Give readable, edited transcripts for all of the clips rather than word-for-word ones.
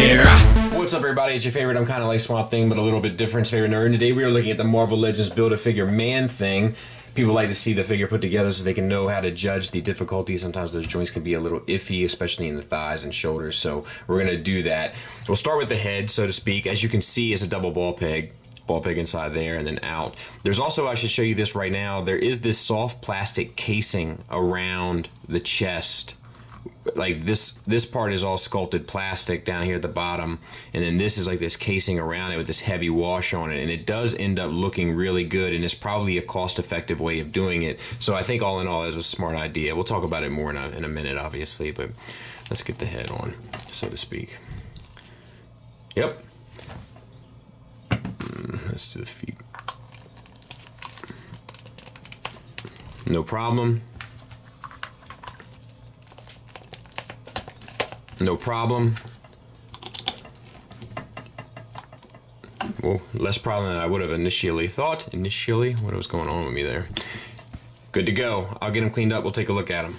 here. What's up, everybody? It's your favorite I'm Kinda Like Swamp Thing, but a little bit different favorite nerd. And today we are looking at the Marvel Legends Build-A-Figure Man-Thing. People like to see the figure put together so they can know how to judge the difficulty. Sometimes those joints can be a little iffy, especially in the thighs and shoulders, so we're going to do that. We'll start with the head, so to speak. As you can see, it's a double ball peg inside there and then out. There's also, I should show you this right now, there is this soft plastic casing around the chest. Like this part is all sculpted plastic down here at the bottom, and then this is like this casing around it with this heavy wash on it, and it does end up looking really good, and it's probably a cost-effective way of doing it. So I think all in all, it was a smart idea. We'll talk about it more in a minute, obviously, but let's get the head on, so to speak. Yep. Let's do the feet. No problem. No problem. Well, less problem than I would have initially thought. What was going on with me there? Good to go. I'll get him cleaned up. We'll take a look at him.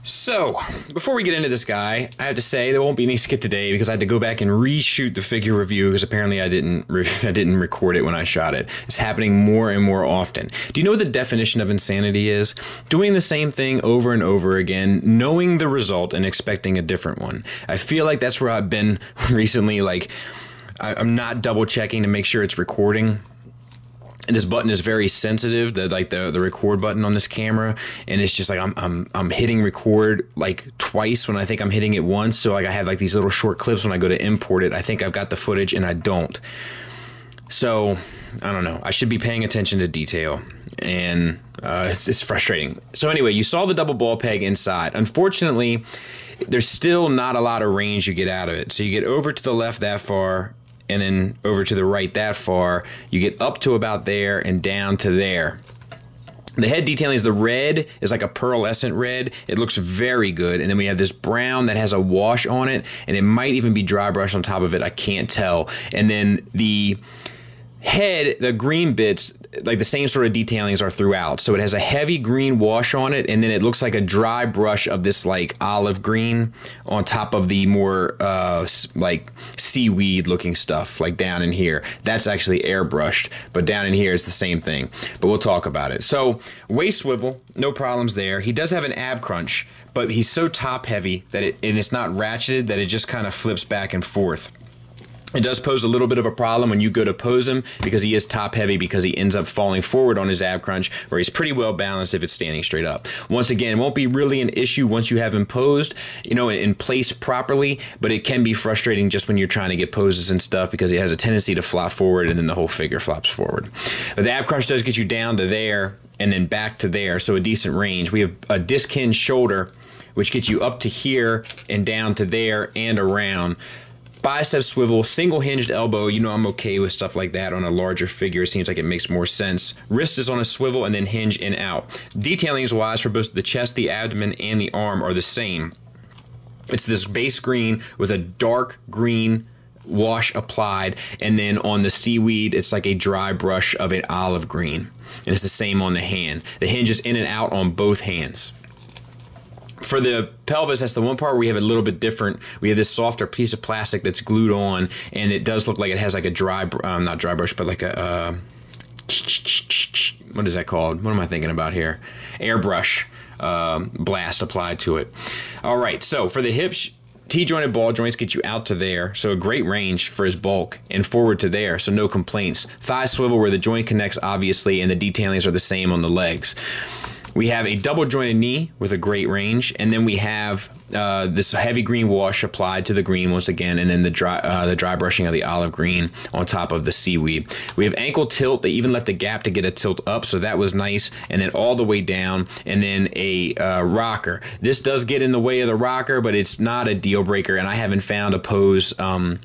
So, before we get into this guy, I have to say there won't be any skit today because I had to go back and reshoot the figure review because apparently I didn't record it when I shot it. It's happening more and more often. Do you know what the definition of insanity is? Doing the same thing over and over again, knowing the result and expecting a different one. I feel like that's where I've been recently. Like, I'm not double checking to make sure it's recording. And this button is very sensitive, the record button on this camera, and it's just like I'm hitting record like twice when I think I'm hitting it once. So like I have like these little short clips when I go to import it. I think I've got the footage and I don't. So I don't know. I should be paying attention to detail, and it's frustrating. So anyway, you saw the double ball peg inside. Unfortunately, there's still not a lot of range you get out of it. So you get over to the left that far, and then over to the right that far. You get up to about there and down to there. The head detailing is the red is like a pearlescent red. It looks very good. And then we have this brown that has a wash on it, and it might even be dry brush on top of it. I can't tell. And then the head, the green bits, like the same sort of detailings are throughout. So it has a heavy green wash on it, and then it looks like a dry brush of this like olive green on top of the more like seaweed looking stuff like down in here. That's actually airbrushed, but down in here it's the same thing, but we'll talk about it. So waist swivel, no problems there. He does have an ab crunch, but he's so top heavy that it's not ratcheted, that it just kind of flips back and forth. It does pose a little bit of a problem when you go to pose him because he is top heavy, because he ends up falling forward on his ab crunch, where he's pretty well balanced if it's standing straight up. Once again, it won't be really an issue once you have him posed, you know, in place properly, but it can be frustrating just when you're trying to get poses and stuff because it has a tendency to flop forward and then the whole figure flops forward. But the ab crunch does get you down to there and then back to there, so a decent range. We have a disc hinge shoulder, which gets you up to here and down to there and around. Bicep swivel, single hinged elbow. You know I'm okay with stuff like that on a larger figure. It seems like it makes more sense. Wrist is on a swivel and then hinge in out. Detailings wise for both the chest, the abdomen, and the arm are the same. It's this base green with a dark green wash applied, and then on the seaweed it's like a dry brush of an olive green. And it's the same on the hand. The hinge is in and out on both hands. For the pelvis, that's the one part where we have a little bit different. We have this softer piece of plastic that's glued on, and it does look like it has like a dry, not dry brush, but like a, what is that called? What am I thinking about here? Airbrush blast applied to it. All right, so for the hips, T-jointed ball joints get you out to there, so a great range for his bulk, and forward to there, so no complaints. Thigh swivel where the joint connects, obviously, and the detailings are the same on the legs. We have a double jointed knee with a great range, and then we have this heavy green wash applied to the green once again, and then the dry brushing of the olive green on top of the seaweed. We have ankle tilt. They even left a gap to get a tilt up, so that was nice, and then all the way down, and then a rocker. This does get in the way of the rocker, but it's not a deal breaker, and I haven't found a pose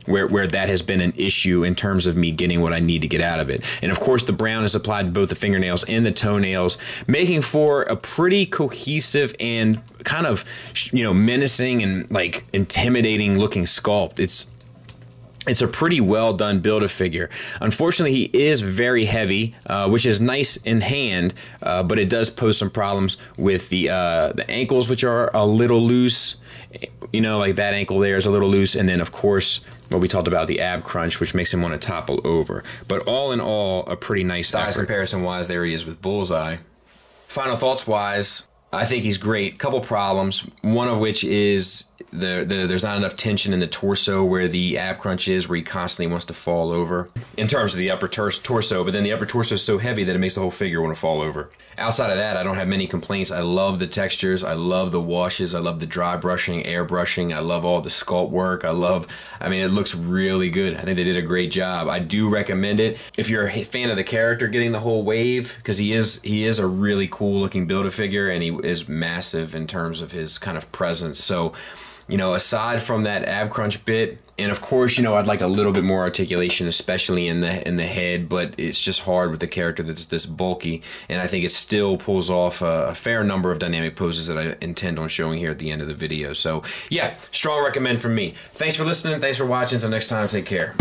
where that has been an issue in terms of me getting what I need to get out of it. And of course, the brown is applied to both the fingernails and the toenails, making for a pretty cohesive and kind of, you know, menacing and like intimidating looking sculpt. It's a pretty well done Build-A-Figure. Unfortunately, he is very heavy, which is nice in hand, but it does pose some problems with the ankles, which are a little loose. you know, like that ankle there is a little loose, and then of course what we talked about, the ab crunch, which makes him want to topple over. But all in all, a pretty nice size comparison wise. There he is with Bullseye. Final thoughts wise, I think he's great. Couple problems, one of which is there's not enough tension in the torso where the ab crunch is, where he constantly wants to fall over in terms of the upper torso, but then the upper torso is so heavy that it makes the whole figure want to fall over. Outside of that, I don't have many complaints. I love the textures, I love the washes, I love the dry brushing, air brushing, I love all the sculpt work, I mean, it looks really good. I think they did a great job. I do recommend it if you're a fan of the character getting the whole wave, because he is a really cool looking Build-A-Figure, and he is massive in terms of his kind of presence. So, you know, aside from that ab crunch bit, and of course, you know, I'd like a little bit more articulation, especially in the head, but it's just hard with a character that's this bulky, and I think it still pulls off a fair number of dynamic poses that I intend on showing here at the end of the video. So yeah, strong recommend from me. Thanks for listening. Thanks for watching. Until next time, take care.